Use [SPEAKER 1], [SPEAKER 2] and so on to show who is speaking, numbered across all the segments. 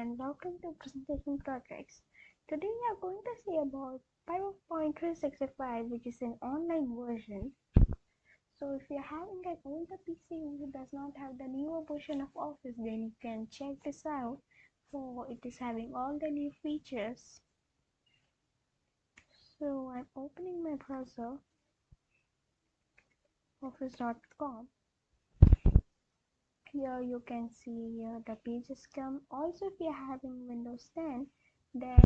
[SPEAKER 1] and welcome to Presentation Projects. Today we are going to see about PowerPoint 365, which is an online version. So if you're having an older PC who does not have the newer version of Office, then you can check this out, for it is having all the new features. So I'm opening my browser, office.com. Here you can see the pages come. Also, if you're having Windows 10, then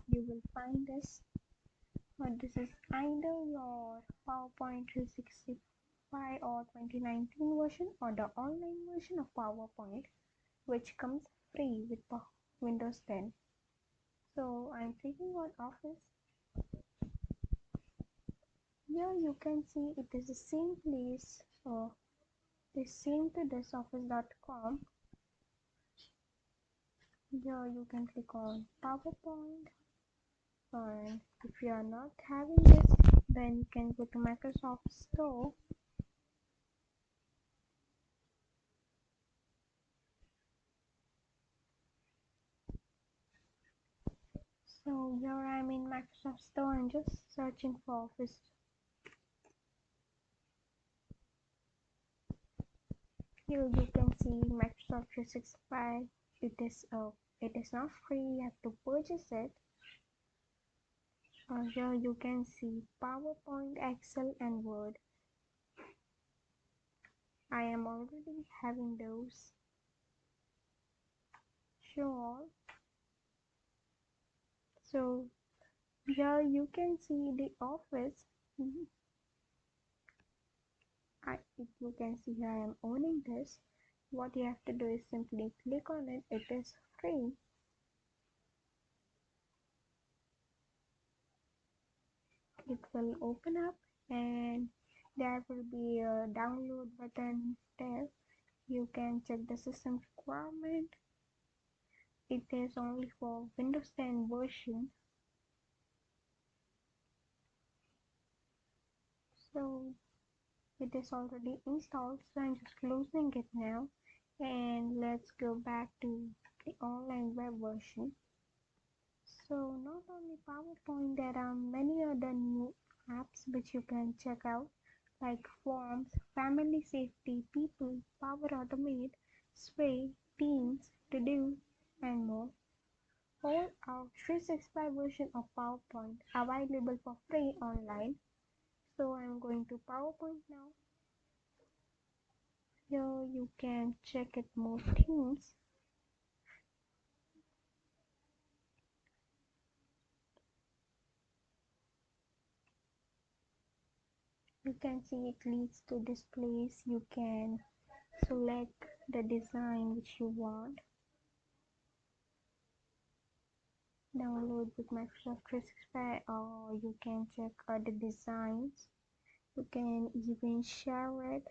[SPEAKER 1] you will find this. This is either your PowerPoint 365 or 2019 version or the online version of PowerPoint, which comes free with Windows 10. So I'm clicking on Office. Here you can see it is the same place. So it's same to this office.com. Here you can click on PowerPoint, and if you are not having this, then you can go to Microsoft Store. So here I'm in Microsoft Store and just searching for Office. Here you can see Microsoft 365. It is not free, you have to purchase it. Here you can see PowerPoint, Excel and Word. I am already having those. Show all. So here you can see the Office. You can see here I am owning this. What you have to do is simply click on it. It is free. It will open up and there will be a download button there. You can check the system requirement. It is only for Windows 10 version. So it is already installed, so I'm just closing it now, and let's go back to the online web version. So not only PowerPoint, there are many other new apps which you can check out, like Forms, Family Safety, People, Power Automate, Sway, Teams, To Do, and more. All are 365 version of PowerPoint available for free online. So I'm going to PowerPoint now. Here you can check it more things. You can see it leads to this place. You can select the design which you want. Download with Microsoft 365, or you can check other designs. You can even share it.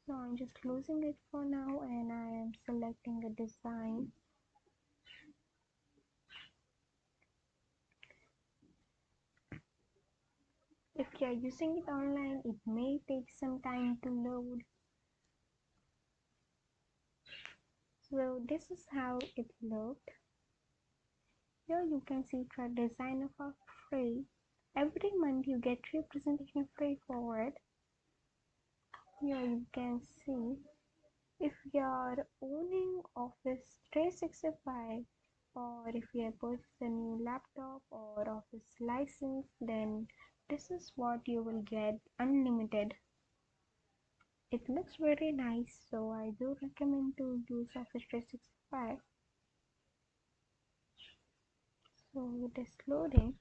[SPEAKER 1] So I'm just closing it for now and I am selecting a design. If you are using it online, it may take some time to load. So this is how it looked. Here you can see try designer for free. Every month you get 3 presentations free for it. Here you can see if you are owning Office 365, or if you have purchased a new laptop or Office license, then this is what you will get unlimited. It looks very nice, so I do recommend to use Office 365. So it is loading.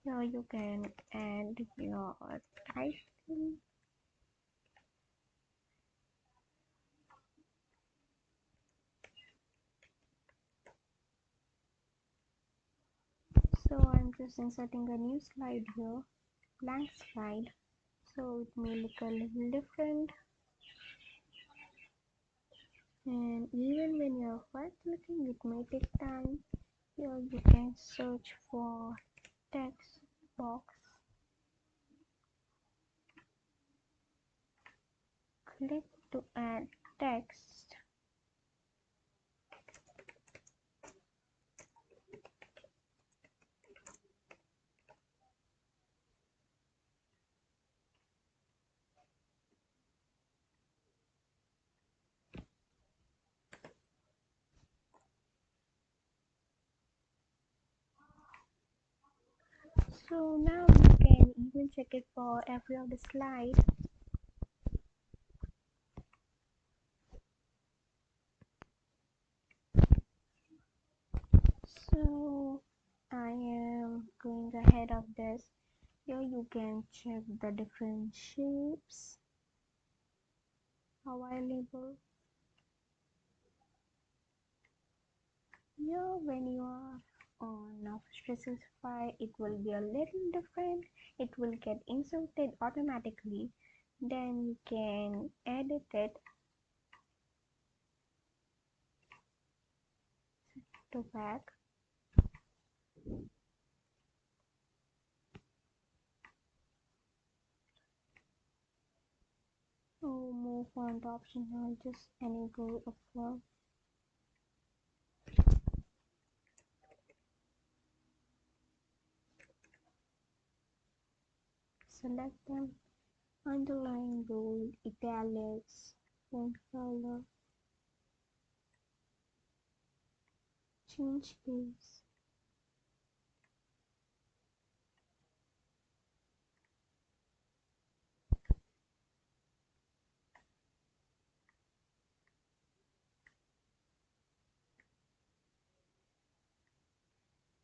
[SPEAKER 1] Here you can add your title. So I'm just inserting a new slide here, blank slide, so it may look a little different. And even when you're first looking, it may take time. Here you can search for text box. Click to add text. So now you can even check it for every other slide. So I am going ahead of this. Here you can check the different shapes available. Here when you are on Office 365, it will be a little different. It will get inserted automatically. Then you can edit it to back. So move font option. I'll just enable a font. Select them. Underline, bold, italics, font color, change case.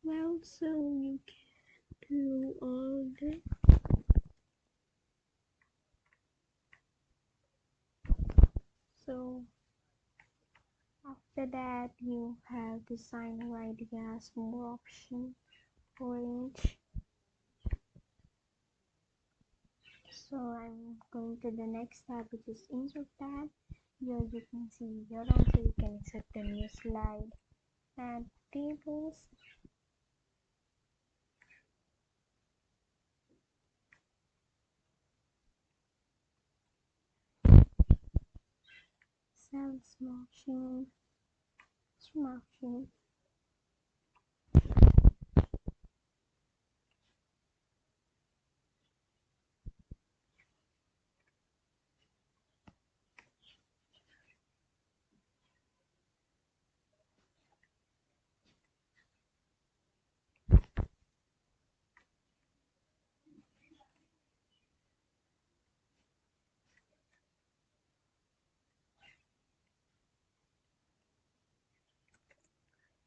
[SPEAKER 1] Well, so you can do all this. So after that, you have designer ideas, more option, range. So I'm going to the next tab, which is insert tab. Here you can see here also you can insert the new slide and tables. Cells margin, margin.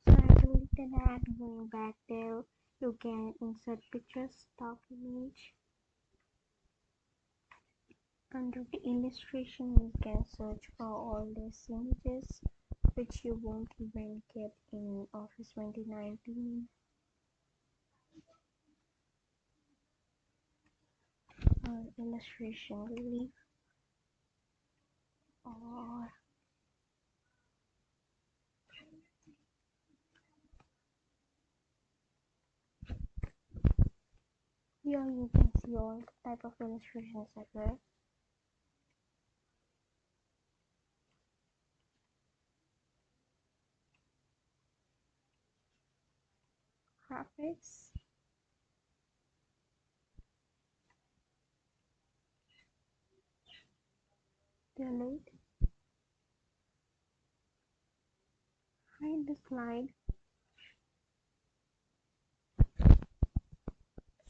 [SPEAKER 1] So I deleted that. Going back there, you can insert pictures, stock image. Under the illustration, you can search for all these images which you won't even get in Office 2019. Illustration relief, or here you can see all type of illustrations as well. Graphics, delete, hide the slide.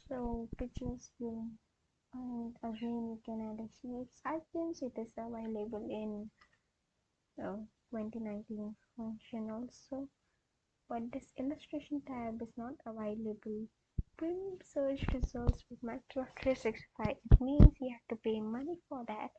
[SPEAKER 1] So pictures you, and again you can add a shapes icons. It is available in 2019 function also, but this illustration tab is not available. Premium search results with Microsoft 365. It means you have to pay money for that.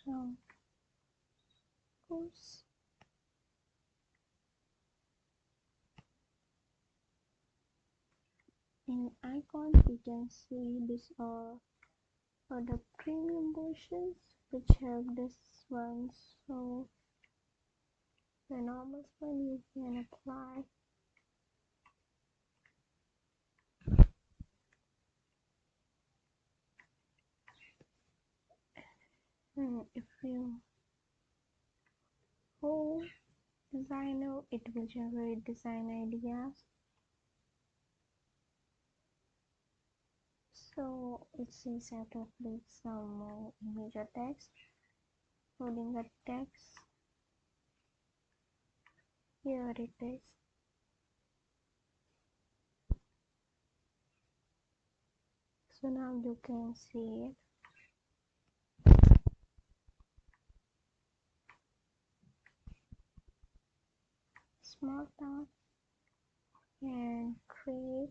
[SPEAKER 1] So of course in icons you can see these are the premium versions which have this one. So the normal one you can apply. And if you Oh, designer, it will generate design ideas. So it says how to upload some image or text. Loading a text. Here it is. So now you can see it. Small task and create.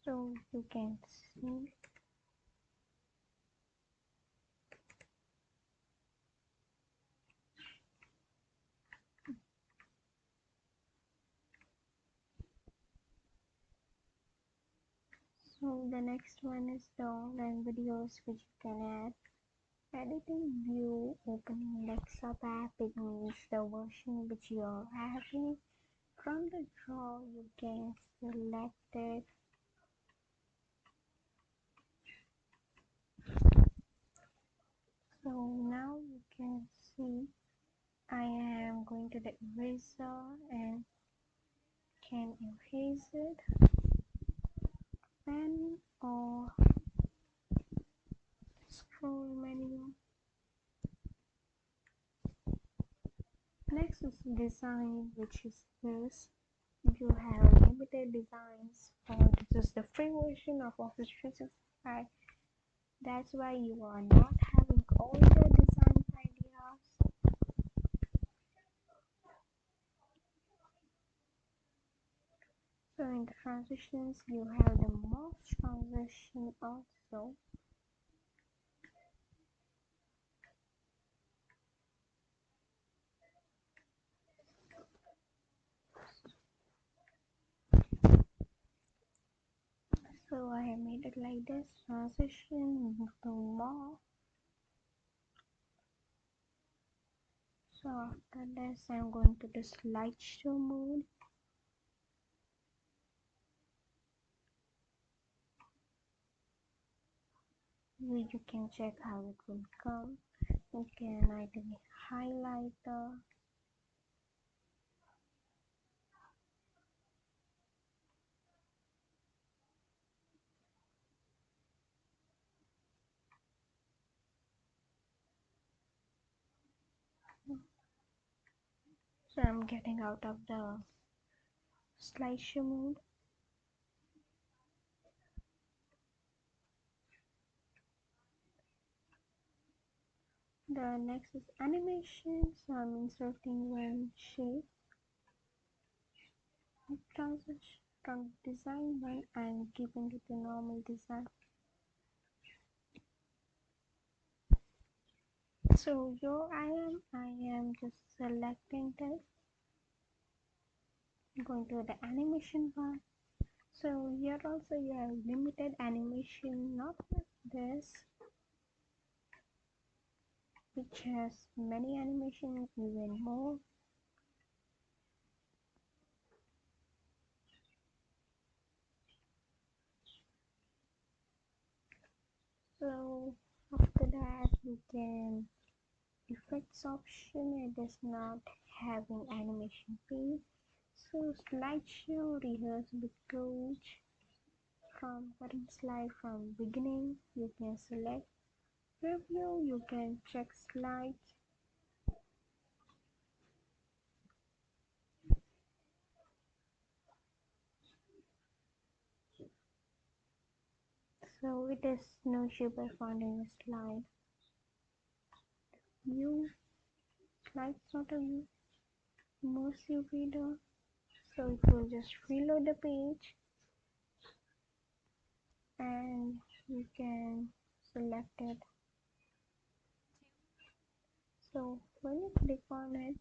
[SPEAKER 1] So you can see. So the next one is the online videos which you can add. Editing view opening desktop app, it means the version which you are having. From the draw you can select it. So now you can see I am going to the eraser and can erase it, pen or scroll menu. Next is design, which is this. You have limited designs, or this is the free version of Office 365. That's why you are not having all the design ideas. So in the transitions, you have the most transition also. So I have made it like this, transition to more. So after this, I'm going to the slideshow mode. Where you can check how it will come. You can either highlight the so I'm getting out of the slideshow mode. The next is animation. So I'm inserting one shape. Transition from design one and keeping it a normal design. So here I am just selecting this. Going to the animation bar. So here also you have limited animation, not like this, which has many animations, even more. So after that you can effects option, it is not having animation page. So slideshow rehearse with coach. From current slide from beginning you can select review, you can check slides. So it is no shape I found in a slide. View slides not a view. Immersive reader. So it will just reload the page and you can select it. So when you click on it,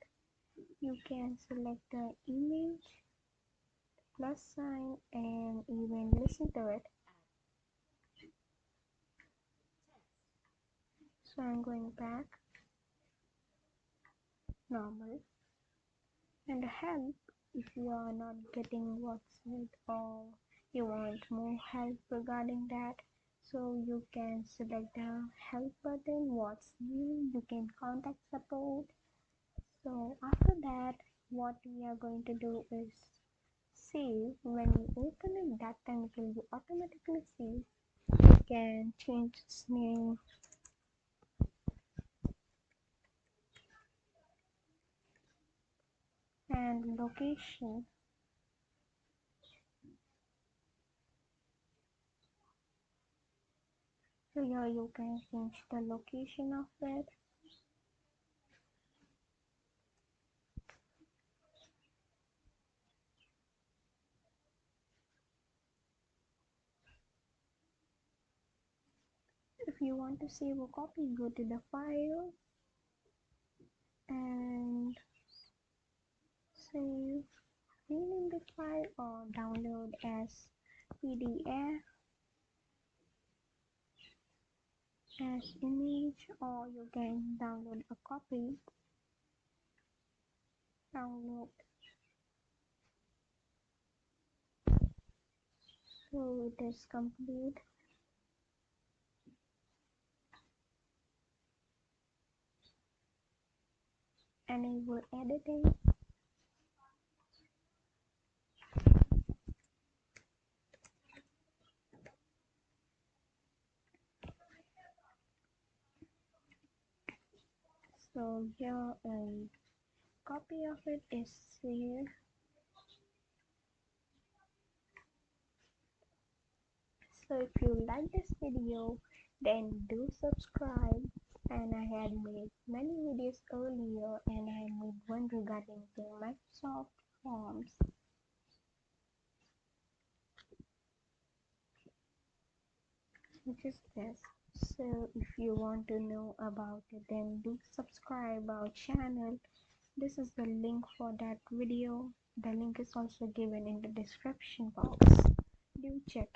[SPEAKER 1] you can select the image, plus sign, and even listen to it. So I'm going back, normal, and help if you are not getting what's it or you want more help regarding that. So you can select the help button, what's new, you can contact support. So after that, what we are going to do is save. When you open it, that time it will be automatically saved. You can change its name and location. So here you can change the location of it. If you want to save a copy, go to the file and save, rename the file or download as PDF, as image, or you can download a copy. Download. So it is complete. Enable editing. So here a copy of it is saved. So if you like this video, then do subscribe. And I had made many videos earlier, and I made one regarding the Microsoft Forms, which is this. So if you want to know about it, then do subscribe our channel. This is the link for that video. The link is also given in the description box. Do check it.